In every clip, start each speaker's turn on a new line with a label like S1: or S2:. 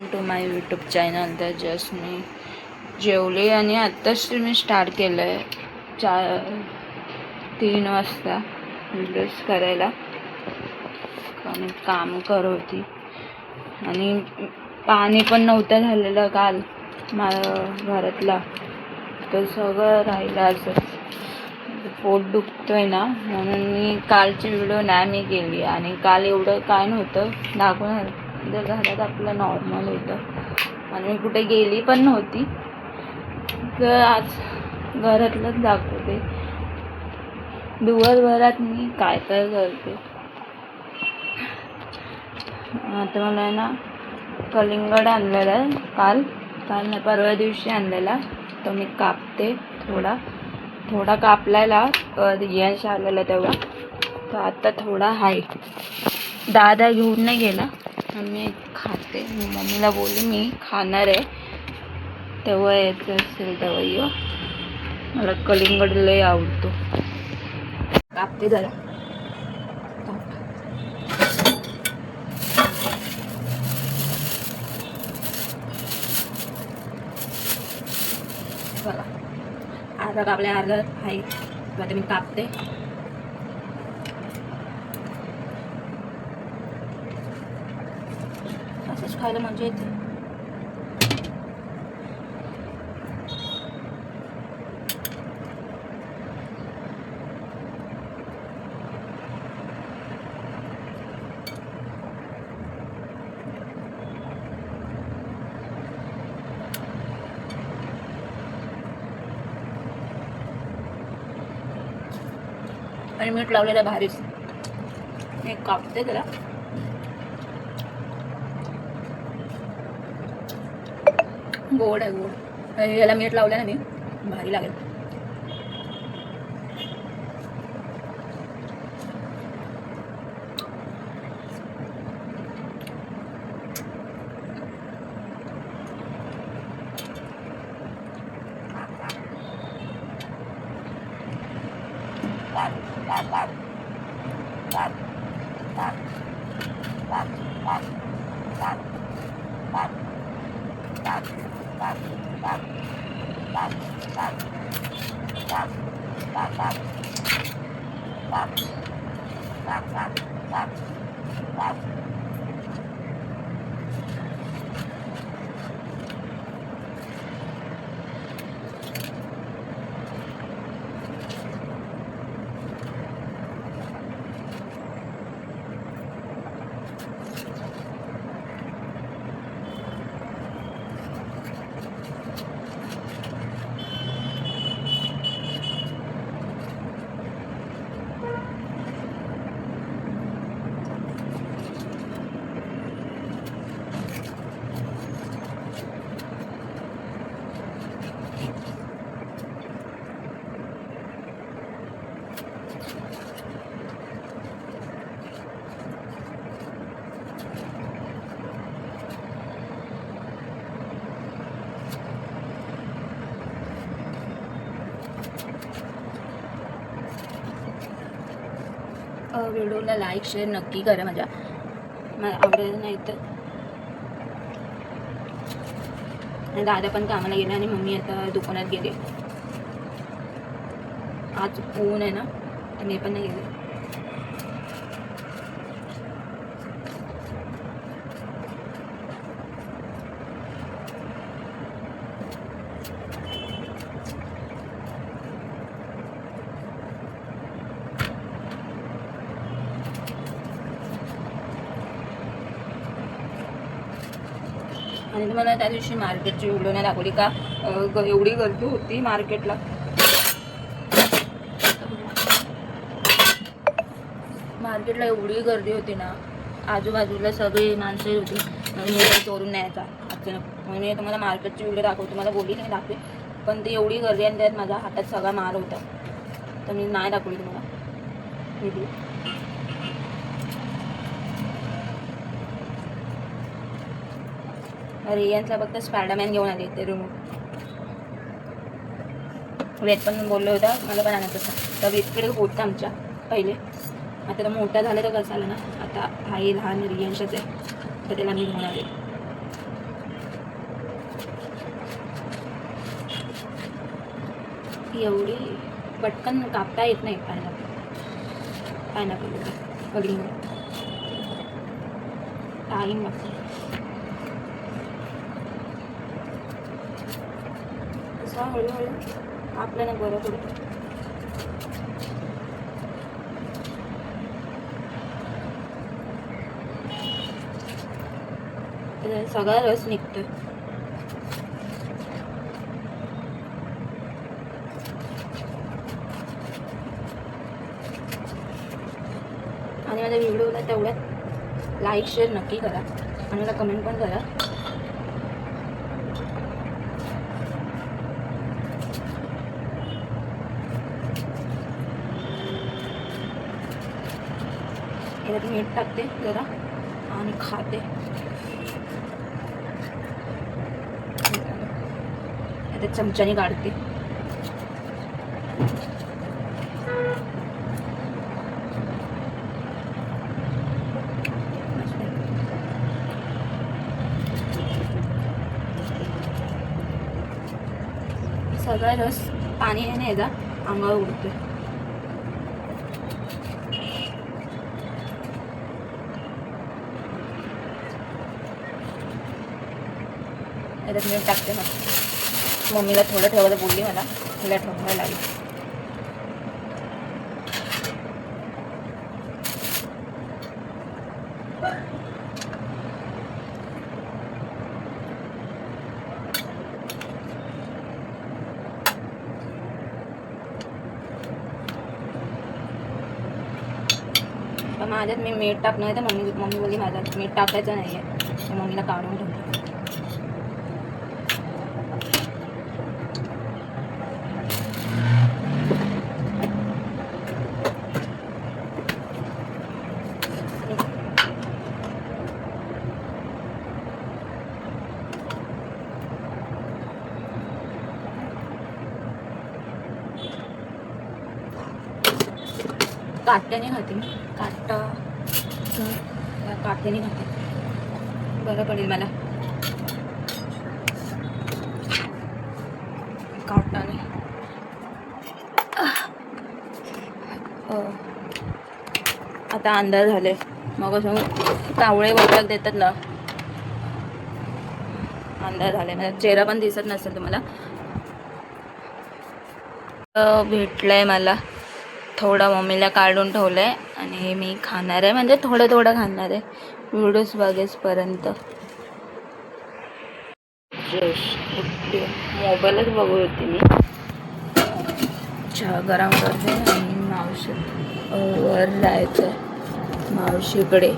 S1: To my YouTube channel. तर just मी जेवले आणि आत्ताच मी स्टार्ट केलं आहे 3 वाजता व्हिडिओज करायला. आणि काम करत होती आणि पाणी पण नव्हतं झालेलं काल घरातला, तर सगळं राहिलं असंच. पोट दुखतोय ना म्हणून मी कालची व्हिडिओ नाही मी केली. आणि काल एवढं काय नव्हतं दाखवणार, म्हणजे घरात आपलं नॉर्मल होतं आणि मी कुठे गेली पण नव्हती. तर आज घरातलंच दाखवते दिवसभरात मी काय काय करते. आता मला ना कलिंगड आणलेला आहे काल नाही परवा दिवशी आणलेला. तो मी कापते, थोडा कापलायला यश आलेला तेव्हा. तर आता थोडा आहे, दादा घेऊन नाही गेला मी खाते. मी मम्मीला बोलली मी खाणार आहे, तेव्हा यायचं असेल तेव्हा ये. मला कलिंगड लय आवडतो. कापते जरा. बघा अर्धा कापल्या, अर्धा आहे. आता मी कापते. असंच खायला मजा येते. आणि मीठ लावलेलं भारीच. मी कापते त्याला. गोड आहे, गोड. याला मीठ लावलं ना मी, भारी लागेल. व्हिडिओला लाईक शेअर नक्की करा. मला आवडेल नाही तर. आणि दादा पण कामाला गेले आणि मम्मी आता दुकानात गेले. आज ऊन आहे ना, तर मी पण नाही गेले. आणि तुम्हाला त्या दिवशी मार्केटची व्हिडिओ नाही दाखवली का, एवढी गर्दी होती मार्केटला. मार्केटला एवढी गर्दी होती ना, आजूबाजूला सगळी माणसं होती. मोबाईल चोरून न्यायचा अचानक. मी तुम्हाला मार्केटची व्हिडिओ दाखवतो, तुम्हाला बोलली नाही दाखवे, पण ती एवढी गर्दी आणि त्यात माझ्या हातात सगळा माल होता, तर मी नाही दाखवली तुम्हाला व्हिडिओ. रियांचा फक्त स्पायडरमॅन घेऊन आले ते रिमोट. वेद पण बोललो होता मला पण आणायचं होतं, तर वेदकडे होतं आमच्या पहिले. आता तर मोठा झालं तर कसं आलं ना, आता आई लहान रियांशाच आहे, तर त्याला मी घेऊन आले. एवढी पटकन कापता येत नाही पायनॅपल कढीमध्ये टाईम लागतो. असं हळूहळू आपल्याला बरं पडतं. सगळा रस निघतोय. आणि माझ्या व्हिडिओला तेवढ्यात लाईक शेअर नक्की करा आणि मला कमेंट पण करा. याच्यात मीठ टाकते जरा आणि खाते. आता चमच्याने काढते. सगळा रस पाणी आहे ना याचा अंगावर उडते. याच्यात मीठ टाकते. मग मम्मीला थोडं ठेवायला बोलली, मला तिला ठेवायला लागली. पण माझ्यात मी मीठ टाकणार आहे तर मम्मी बोलली माझ्यात मीठ टाकायचं नाही आहे. मम्मीला काढून ठेवते. काट्याने खाते मी. काट्याने खाते, बरं पडेल मला. काटाने आता अंदाज झाले. मग असं कावळे वैताग देतात ना, अंदाज झाले. माझा चेहरा पण दिसत नसेल तुम्हाला. भेटलंय मला, थोडं मम्मीला काढून ठेवलंय आणि मी खाणार आहे. म्हणजे थोडं खाणार आहे व्हिडिओज बघेसपर्यंत. मोबाईलच बघत होती मी. चहा गरम करते आणि मावशी वर जायचं. मावशीकडे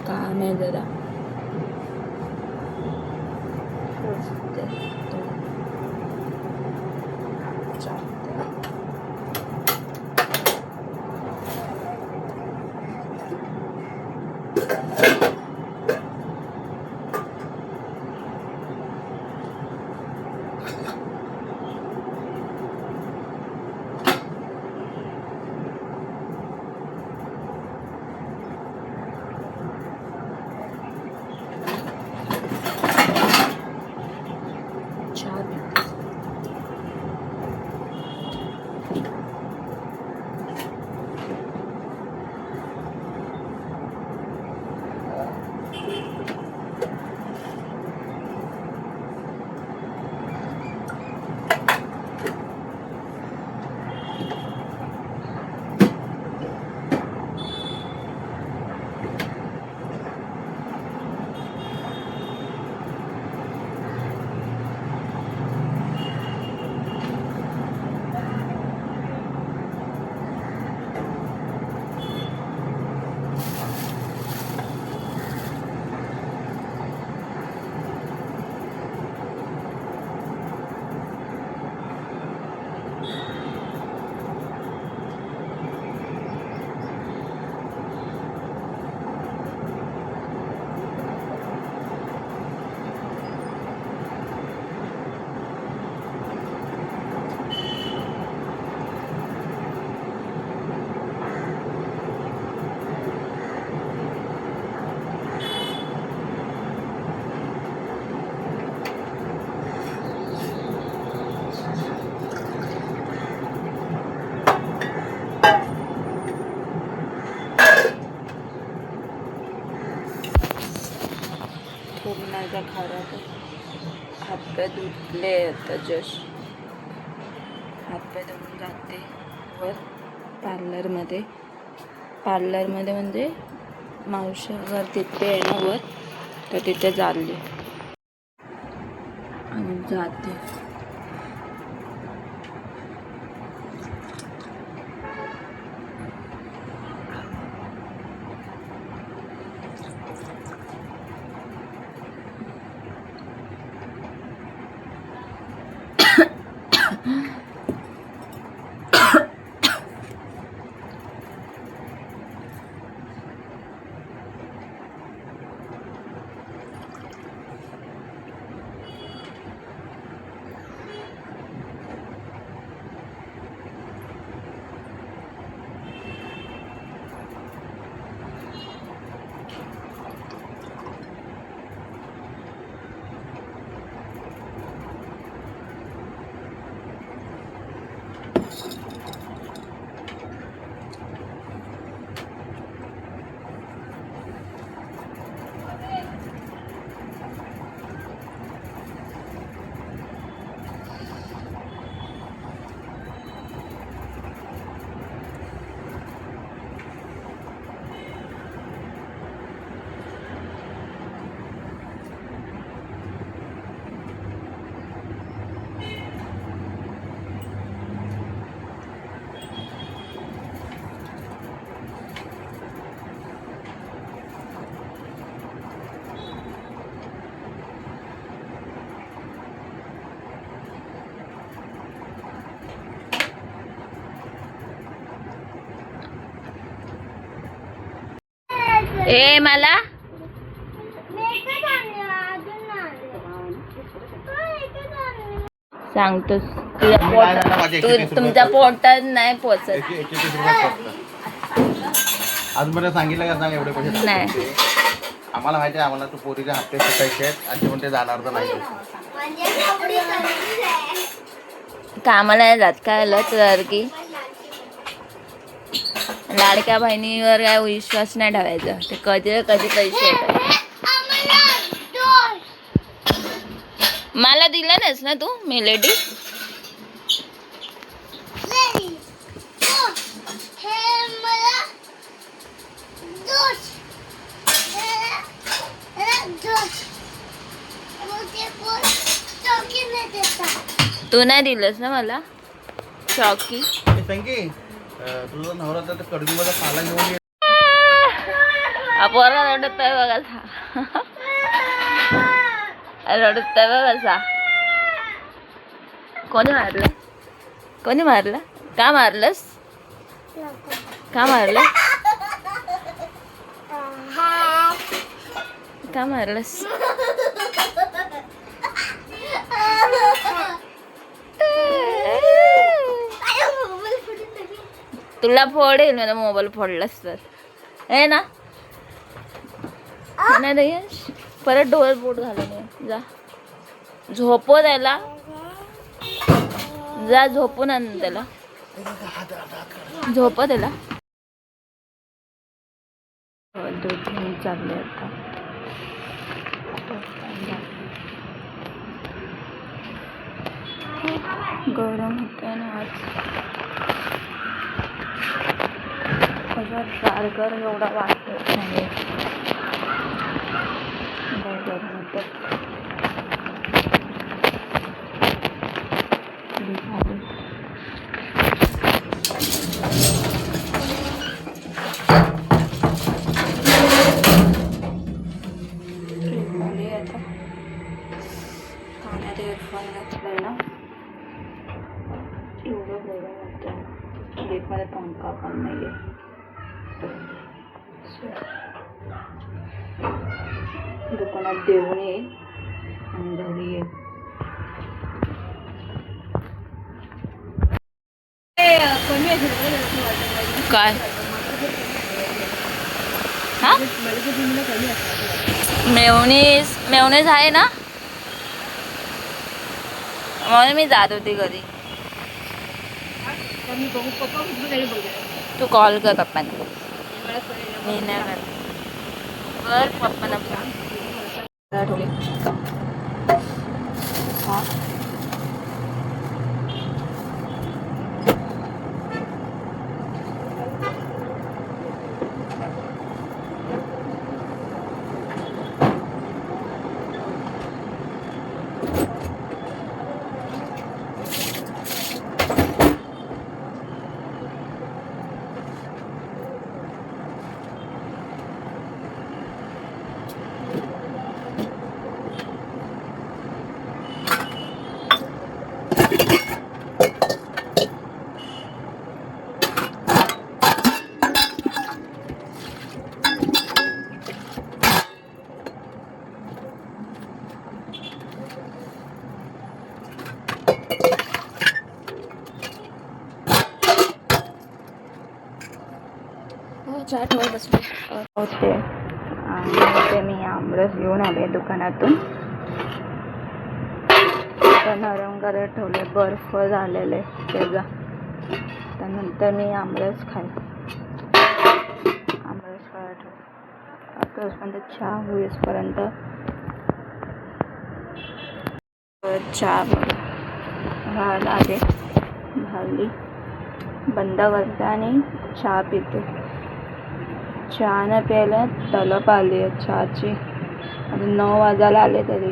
S1: काम आहे जरा. खूप नाही का खराब आहे. हातपाय धुतले आता जस्ट. हातपाय धुवून जाते वर पार्लरमध्ये म्हणजे मावशी घर तिथे आहे ना वर, तर तिथे चालली आणि जाते. ए मला सांगतोस तुमच्या पोटात नाही पोचत.
S2: आज मला सांगितलं का सांग एवढे पैसे
S1: नाही.
S2: आम्हाला माहिती आहे, आम्हाला तू पोरीचे हप्ते सुटायचे आहेत आणि म्हणते जाणार तर नाही.
S1: कामाला नाही जात काय आलं तर की लाडक्या बहिणीवर काय विश्वास नाही ठेवायचा. ते कधी कधी पैसे येतात. मला दिलं नाहीस ना तू मेलेडी. तू नाही दिलंस ना मला चॉकी.
S2: तुझा नवरा तर कडबीमध्ये पाला घेऊन ये.
S1: पोरा रडत आहे बघा. रडत आहे बघा. कोणी मारलं का मारलंस का मारलंस तुला फोडेल मला मोबाईल फोडलास तर आहे ना. नाही यश परत डोळ्यात बोट घालून जा. झोपव त्याला. जा झोपून आण त्याला. झोपव त्याला. दूध घेऊन चालले आता. गरम होतंय ना आज. कसं गारगार एवढा वाटत नाही. गरम होतं. आता कानात एअरफोन घातलाय ना एवढं गरम होतं. मध्ये पंखा पण नाही आहे. दुकानात देऊन येईल आणि घरी येईल. काय हा मेवणीस आहे ना म्हणून मी जात होती घरी. तू कॉल कर पप्पांना. मी नाही कर पप्पांना. ठेवले हा चहा ठेवत बसले होते आणि ते मी आमरस घेऊन आले दुकानातून. तर नरम करत ठेवले, बर्फ झालेले त्याचा. त्यानंतर मी आमरस खायला ठेवले. तोपर्यंत चहा होईपर्यंत चहा घाल आले, घालली, बंद करते आणि चहा पिते. चहा न प्यायला तलप आली आहे चहाची. आता 9 वाजायला आले तरी